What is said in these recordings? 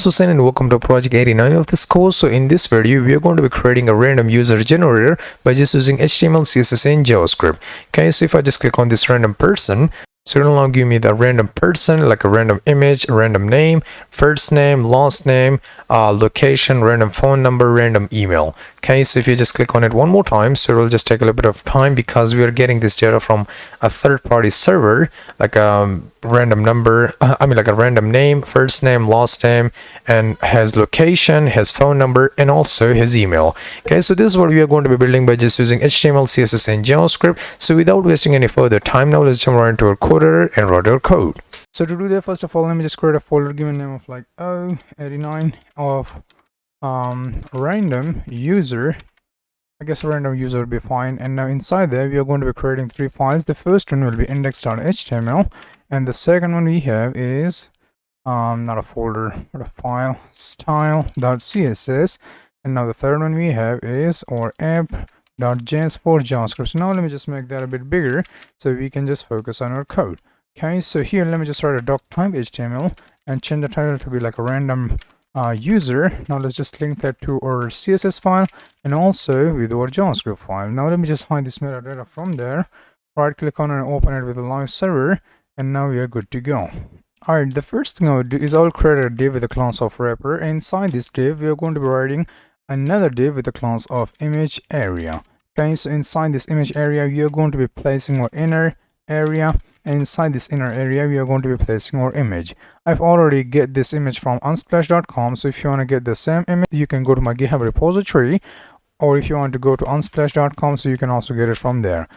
Susan and welcome to project 89 of this course. So in this video we are going to be creating a random user generator by just using HTML, CSS and JavaScript. Okay, so if I just click on this random person, so it'll now give me the random person, like a random image, a random name, first name, last name, location, random phone number, random email. Okay, so if you just click on it one more time, so it will just take a little bit of time because we are getting this data from a third-party server, like a random number, like a random name, first name, last name, and his location, his phone number, and also his email. Okay, so this is what we are going to be building by just using HTML, CSS and JavaScript. So without wasting any further time, now let's jump right into our code editor and write our code. So to do that, first of all, let me just create a folder given name of like 89 of random user. I guess a random user will be fine. And now inside there we are going to be creating three files. The first one will be index.html, and the second one we have is not a folder but a file, style.css, and now the third one we have is our app.js for JavaScript. So now let me just make that a bit bigger so we can just focus on our code. Okay, so here let me just write a doc type HTML and change the title to be like a random user. Now let's just link that to our CSS file and also with our JavaScript file. Now let me just find this metadata from there, right click on it and open it with a live server, and now we are good to go. Alright, the first thing I would do is I'll create a div with a class of wrapper, and inside this div we are going to be writing another div with a class of image area. Okay, so inside this image area we are going to be placing our inner area, and inside this inner area we are going to be placing our image. I've already get this image from unsplash.com, so if you want to get the same image you can go to my GitHub repository, or if you want to go to unsplash.com, so you can also get it from there.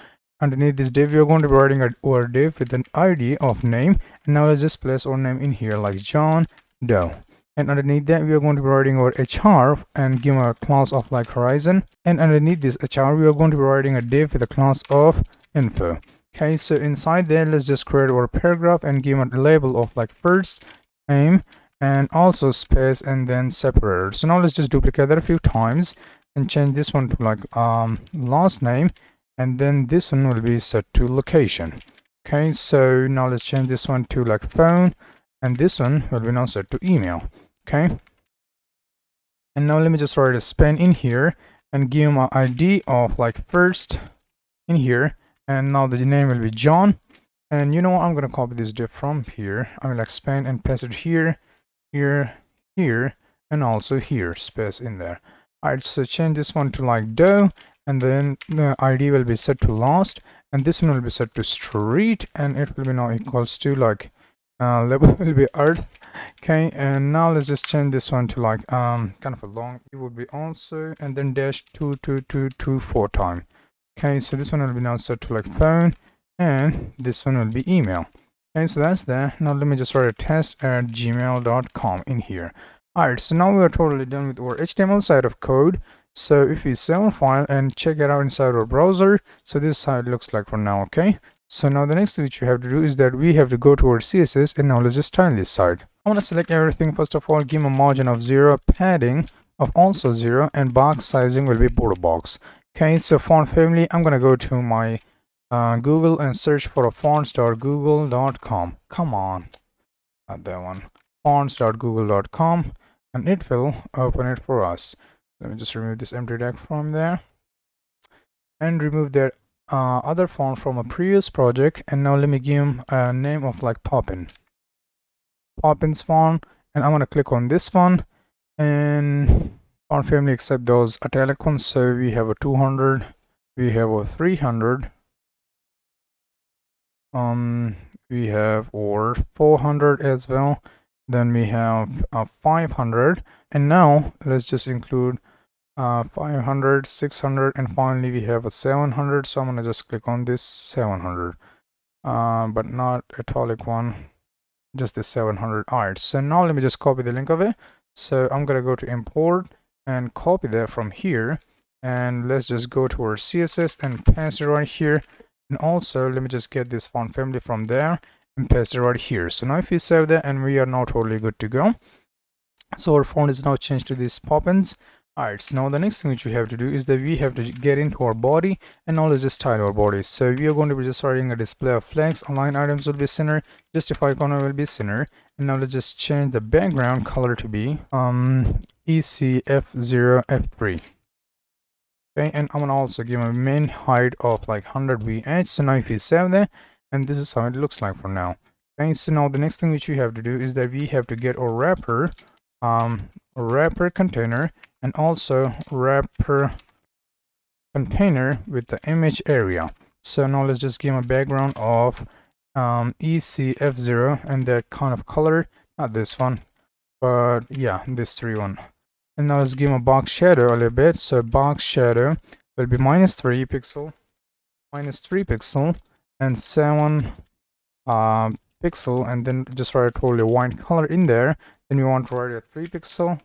Underneath this div we are going to be writing our div with an ID of name, and now let's just place our name in here like John Doe. And underneath that we are going to be writing our HR and give a class of like horizon, and underneath this HR we are going to be writing a div with a class of info. Okay, so inside there let's just create our paragraph and give a label of like first name and also space and then separator. So now let's just duplicate that a few times and change this one to like last name, and then this one will be set to location. Okay, so now let's change this one to like phone, and this one will be now set to email. Okay, and now let me just write a span in here and give my ID of like first in here, and now the name will be John. And you know what, I'm gonna copy this div from here. I will expand and paste it here, here, here, and also here, space in there. Alright, so change this one to like Doe, and then the ID will be set to last, and this one will be set to street, and it will be now equals to like label will be earth. Okay, and now let's just change this one to like kind of a long, it would be also, and then dash 2224 time. Okay, so this one will be now set to like phone, and this one will be email. Okay, so that's that. Now let me just write a test@gmail.com in here. Alright, so now we are totally done with our HTML side of code. So if we save our file and check it out inside our browser, so this is how it looks like for now. Okay, so now the next thing which we have to do is that we have to go to our CSS, and now let's just style this side. I want to select everything. First of all, give a margin of 0, padding of also 0, and box sizing will be border box. Okay, so font family, I'm gonna go to my Google and search for a fonts.google.com. Come on, not that one. Fonts.google.com, and it will open it for us. Let me just remove this empty tag from there and remove that other font from a previous project, and now let me give him a name of like Poppin's font, and I'm gonna click on this one, and font family accept those italic ones. So we have a 200, we have a 300, we have or 400 as well, then we have a 500, and now let's just include 500, 600, and finally we have a 700. So I'm gonna just click on this 700, but not italic one, just the 700. Alright, so now let me just copy the link of it. So I'm gonna go to import and copy that from here, and let's just go to our CSS and paste it right here, and also let me just get this font family from there and paste it right here. So now if we save that, and we are now totally good to go. So our font is now changed to this Poppins. Alright, so now the next thing which we have to do is that we have to get into our body, and now let's just style our body. So we are going to be just writing a display of flags, align items will be center, justify corner will be center, And now let's just change the background color to be ECF0F3. Okay, and I'm gonna also give a min height of like 100 VH. So now if you save that, and this is how it looks like for now. Okay, so now the next thing which we have to do is that we have to get a wrapper container, and also wrapper container with the image area. So now let's just give a background of ECF0 and that kind of color, not this one, but yeah, this 3 one. And now let's give him a box shadow a little bit. So box shadow will be -3 pixel, -3 pixel, and 7 pixel, and then just write a totally white color in there. Then we want to write a 3 pixel,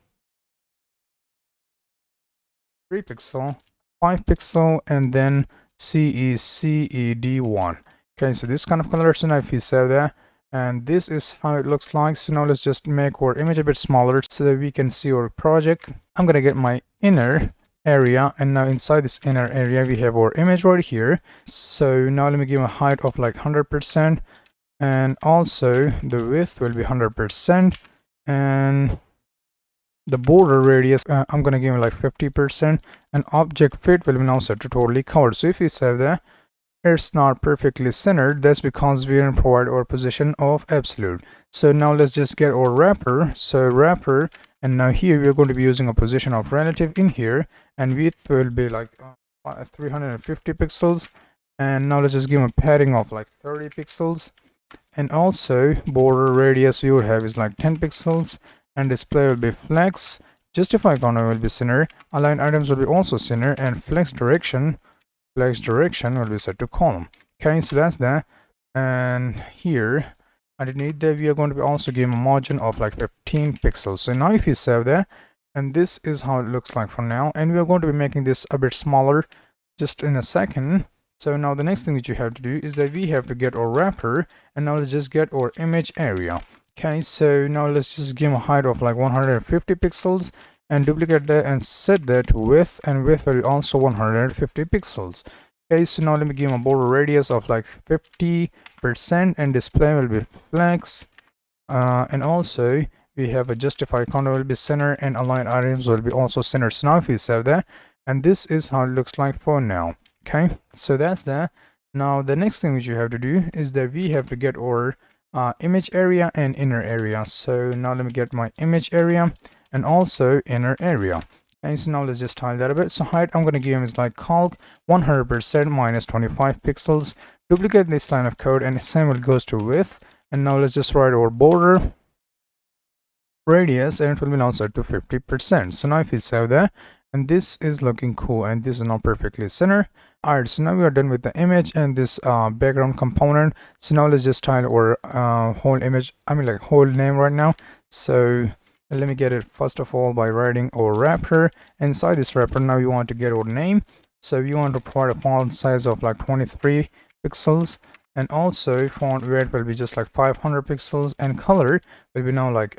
3 pixel, 5 pixel, and then CECED1. Okay, so this kind of color. So now if you save that, and this is how it looks like. So now let's just make our image a bit smaller so that we can see our project. I'm gonna get my inner area, and now inside this inner area we have our image right here. So now let me give a height of like 100%, and also the width will be 100%, and the border radius I'm gonna give it like 50%, and object fit will be now set to totally covered. So if you save that, it's not perfectly centered. That's because we didn't provide our position of absolute. So now let's just get our wrapper. So wrapper, and now here we're going to be using a position of relative in here, and width will be like 350 pixels. And now let's just give a padding of like 30 pixels, and also border radius we would have is like 10 pixels, and display will be flex. Justify corner will be center, align items will be also center, and flex direction will be set to column. Okay, so that's that. And here underneath that we are going to be also giving a margin of like 15 pixels. So now if you save that, and this is how it looks like for now, and we are going to be making this a bit smaller just in a second. So now the next thing that you have to do is that we have to get our wrapper, and now let's just get our image area. Okay, so now let's just give a height of like 150 pixels, and duplicate that and set that to width, and width will be also 150 pixels. Okay, so now let me give a border radius of like 50%, and display will be flex, and also we have a justify corner will be center, and align items will be also center. So now if we save that, and this is how it looks like for now. Okay, so that's that. Now the next thing which you have to do is that we have to get our image area and inner area. So now let me get my image area and also inner area. Okay, so now let's just tile that a bit. So height I'm gonna give him is like calc 100% minus 25 pixels. Duplicate this line of code, and same will goes to width. And now let's just write our border radius, and it will be now set to 50%. So now if you save that, and this is looking cool, and this is now perfectly center. Alright, so now we are done with the image and this background component. So now let's just tile our whole image, like whole name right now. So let me get it first of all by writing our wrapper. Inside this wrapper now you want to get our name. So you want to provide a font size of like 23 pixels, and also font weight will be just like 500 pixels, and color will be now like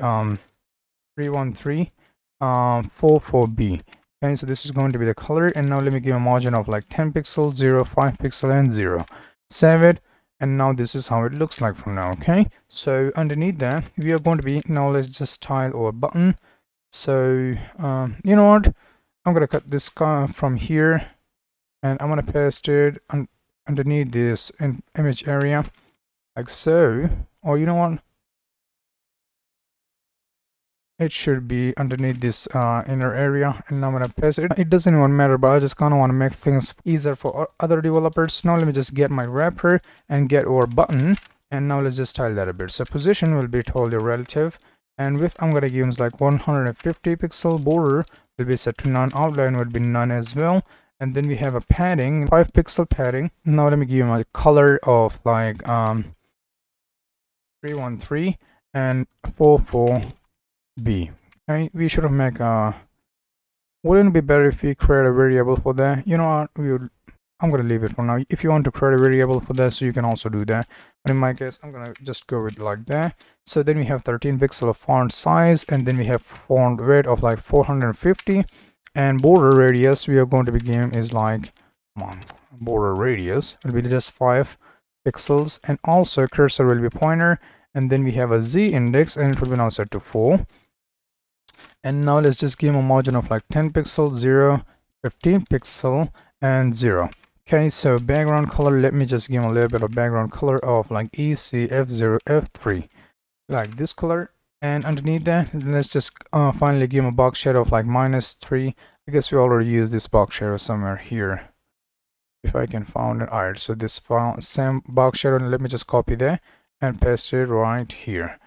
31344B. Okay, so this is going to be the color, and now let me give a margin of like 10 pixels, 0, 5 pixel, and 0. Save it, and now this is how it looks like from now. Okay, so underneath that we are going to be, now let's just tile our button. So you know what, I'm gonna cut this from here, and I'm gonna paste it underneath this image area like so. Or you know what, it should be underneath this inner area, and I'm gonna paste it. It doesn't even matter, but I just kind of want to make things easier for other developers. Now let me just get my wrapper and get our button, and now let's just tile that a bit. So position will be totally relative, and width I'm gonna give is like 150 pixel. Border will be set to none, outline will be none as well, and then we have a padding, 5 pixel padding. Now let me give my color of like 313 and 44B. Okay, we should have make wouldn't it be better if we create a variable for that? You know what, I'm gonna leave it for now. If you want to create a variable for that, so you can also do that, but in my case I'm gonna just go with like that. So then we have 13 pixel of font size, and then we have font weight of like 450, and border radius we are going to be given is like, come on, border radius will be just 5 pixels, and also cursor will be pointer, and then we have a z index, and it will be now set to 4. And now let's just give him a margin of like 10 pixel, 0, 15 pixel, and 0. Okay, so background color, let me just give him a little bit of background color of like ECF0 F3, like this color. And underneath that, let's just finally give him a box shadow of like -3. I guess we already used this box shadow somewhere here, if I can find it. Alright, so this same box shadow, let me just copy that and paste it right here.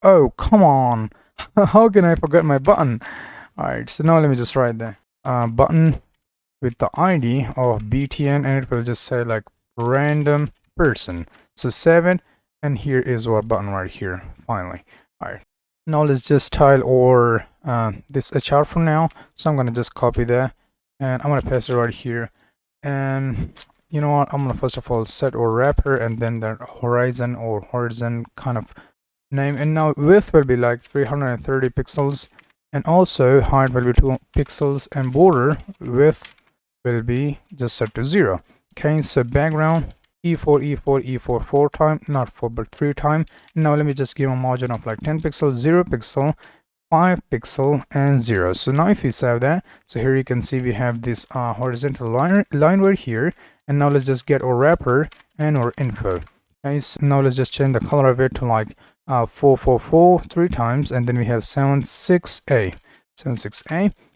Oh, come on. How can I forget my button? Alright, so now let me just write that button with the ID of btn, and it will just say like random person. So 7, and here is our button right here, finally. Alright, now let's just tile or this HR for now. So I'm gonna just copy that, and I'm gonna paste it right here. And you know what, I'm gonna first of all set our wrapper, and then the horizon or horizon kind of name. And now width will be like 330 pixels, and also height will be 2 pixels, and border width will be just set to 0. Okay, so background E4, E4, E4 4 time, not 4 but 3 time. Now let me just give a margin of like 10 pixel, 0 pixel, 5 pixel, and 0. So now if you save that, so here you can see we have this horizontal line right here. And now let's just get our wrapper and our info. Okay, so now let's just change the color of it to like 444 3 times, and then we have 76A,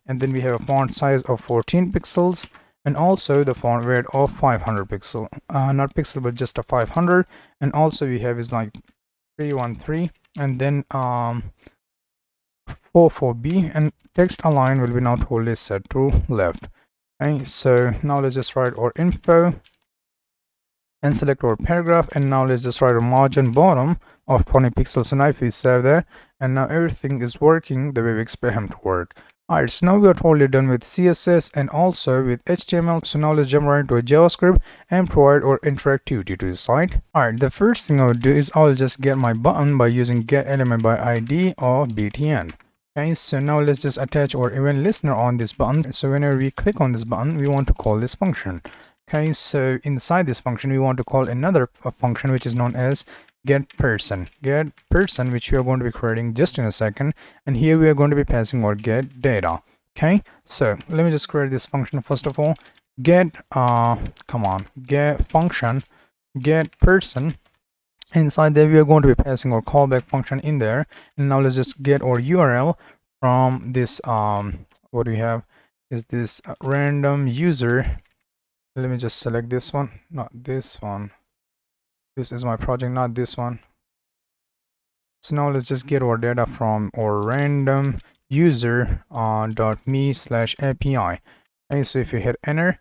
and then we have a font size of 14 pixels, and also the font weight of 500 pixel, not pixel but just a 500. And also we have is like 313, and then 44B, and text align will be now totally set to left. Okay, so now let's just write our info and select our paragraph, and now let's just write a margin bottom of 20 pixels. So now if we save that, and now everything is working the way we expect him to work. Alright, so now we are totally done with CSS and also with HTML. So now let's jump right into a JavaScript and provide our interactivity to the site. Alright, the first thing I would do is I'll just get my button by using get element by ID of btn. Okay, so now let's just attach our event listener on this button. So whenever we click on this button, we want to call this function. Okay, so inside this function, we want to call another function which is known as get person, which we are going to be creating just in a second. And here we are going to be passing our get data. Okay, so let me just create this function first of all. Get get function get person. Inside there we are going to be passing our callback function in there. And now let's just get our URL from this what do we have is this random user. Let me just select this one, not this one. This is my project, not this one. So now let's just get our data from our random user .me/API. Okay, so if you hit enter,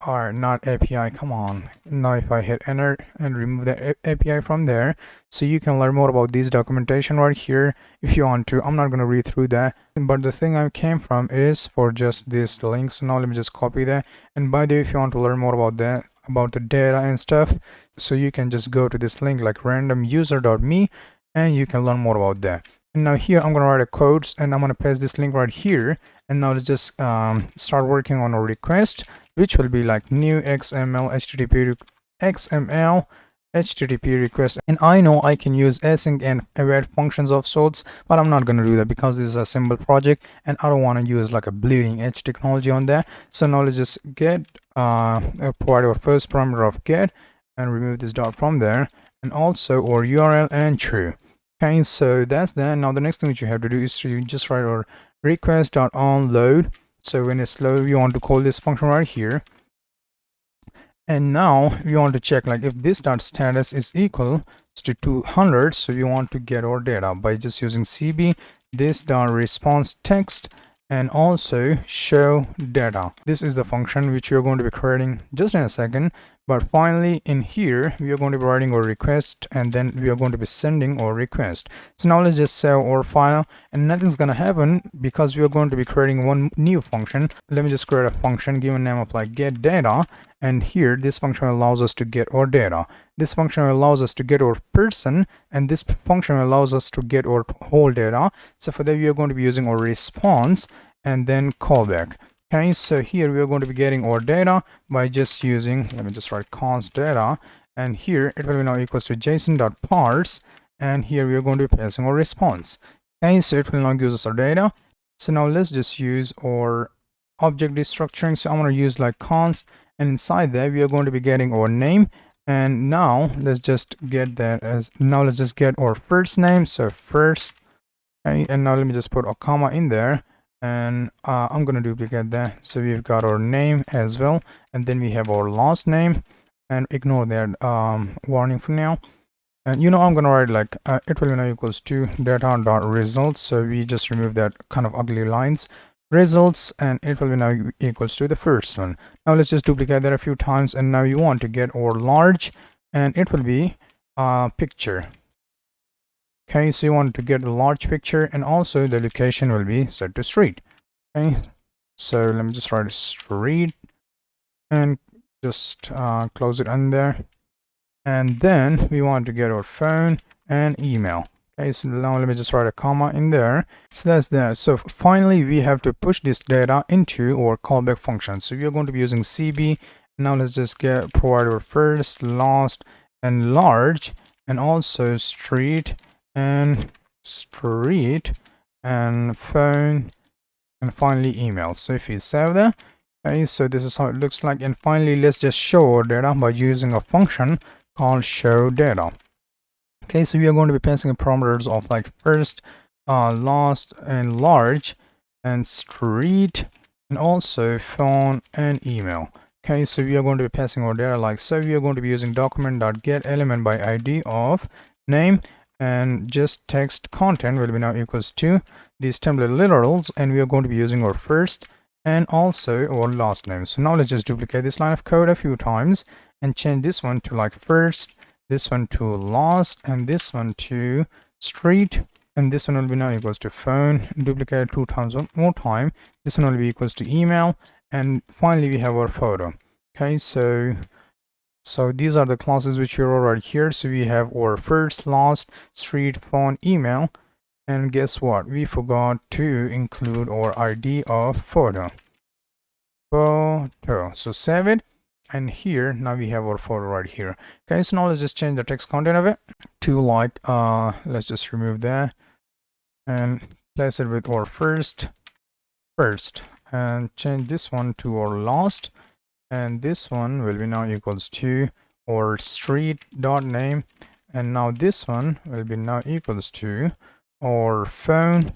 or not API, come on. Now if I hit enter and remove the API from there, so you can learn more about this documentation right here if you want to. I'm not going to read through that, but the thing I came from is for just this link. So now let me just copy that. And by the way, if you want to learn more about that, about the data and stuff, so you can just go to this link like randomuser.me, and you can learn more about that. And now here I'm going to write a code, and I'm going to paste this link right here. And now let's just start working on a request, which will be like new XML HTTP request. And I know I can use async and await functions of sorts, but I'm not going to do that because this is a simple project and I don't want to use like a bleeding edge technology on that. So now let's just get provide our first parameter of get and remove this dot from there, and also our URL and true. Okay, so that's that. Now the next thing which you have to do is to just write our request.onLoad. So when it's low, you want to call this function right here. And now we want to check like if this dot status is equal to 200. So we want to get our data by just using cb this dot response text and also show data. This is the function which we are going to be creating just in a second. But finally in here we are going to be writing our request, and then we are going to be sending our request. So now let's just save our file, and nothing's gonna happen because we are going to be creating one new function. Let me just create a function given name of like get data, and here this function allows us to get our data. This function allows us to get our person, and this function allows us to get our whole data. So for that we are going to be using our response and then callback. Okay, so here we are going to be getting our data by just using, let me just write const data, and here it will be now equals to json.parse, and here we are going to be passing our response. Okay, so it will now give us our data. So now let's just use our object destructuring. So I'm going to use like const, and inside there we are going to be getting our name. And now let's just get that as, now let's just get our first name, so first. Okay, and now let me just put a comma in there, and I'm gonna duplicate that. So we've got our name as well, and then we have our last name, and ignore that warning for now. And I'm gonna write like it will be now equals to data.results. So we just remove that kind of ugly lines, results, and it will be now equals to the first one. Now let's just duplicate that a few times, and now you want to get our large, and it will be picture. Okay, so you want to get a large picture, and also the location will be set to street. Okay, so let me just write street and just close it in there. And then we want to get our phone and email. Okay, so now let me just write a comma in there. So that's that. So finally we have to push this data into our callback function. So we are going to be using cb. Now let's just provide our first, last, and large, and also street and phone, and finally email. So if we save that, okay, so this is how it looks like. And finally let's just show our data by using a function called show data. Okay, so we are going to be passing parameters of like first, last, and large, and street, and also phone and email. Okay, so we are going to be passing our data like so. We are going to be using document.get element by id of name, and just text content will be now equals to these template literals, and we are going to be using our first and also our last name. So now let's just duplicate this line of code a few times and change this one to like first, this one to last, and this one to street, and this one will be now equals to phone. Duplicate it 2 times, one more time. This one will be equals to email, and finally we have our photo. Okay, so these are the classes which are right here. So we have our first, last, street, phone, email, and guess what, we forgot to include our id of photo. So save it, and here now we have our photo right here. Okay, so now let's just change the text content of it to like let's just remove that and place it with our first, and change this one to our last, and this one will be now equals to our street dot name, and now this one will be now equals to our phone,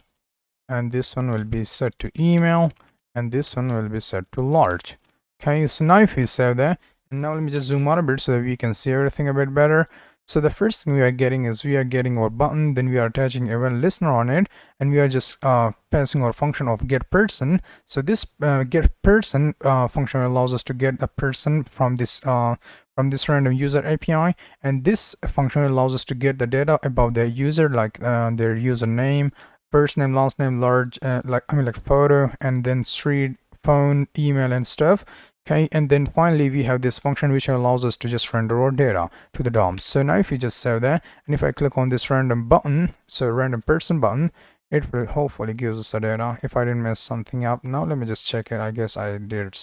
and this one will be set to email, and this one will be set to large. Okay, so now if we save that, and now let me just zoom out a bit so that we can see everything a bit better. So the first thing we are getting is we are getting our button, then we are attaching event listener on it, and we are just passing our function of get person. So this get person function allows us to get a person from this random user API, and this function allows us to get the data about their user, like their username, first name, last name, large, like photo, and then street, phone, email, and stuff. Okay, and then finally we have this function which allows us to just render our data to the DOM. So now if you just save that, and if I click on this random button, so random person button, it will hopefully gives us the data. If I didn't mess something up, now let me just check it. I guess I did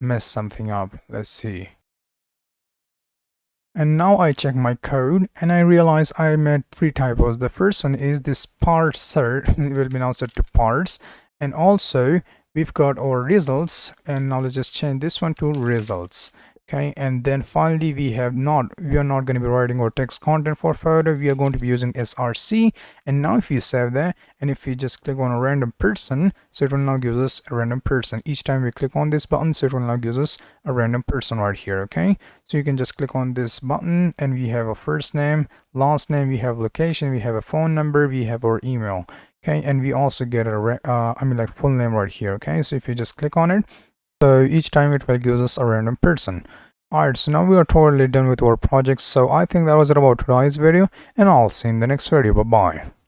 mess something up. Let's see. And now I check my code, and I realize I made 3 typos. The first one is this parser will be now set to parse, and also we've got our results, and now let's just change this one to results. Okay, and then finally we are not going to be writing our text content for photo. We are going to be using src. And now if we save that, and if we just click on a random person, so it will now give us a random person each time we click on this button. So it will now give us a random person right here. Okay, so you can just click on this button, and we have a first name, last name, we have location, we have a phone number, we have our email. Okay, and we also get a full name right here. Okay, so if you just click on it, so each time it will give us a random person. Alright, so now we are totally done with our project. So I think that was it about today's video, and I'll see you in the next video. Bye bye.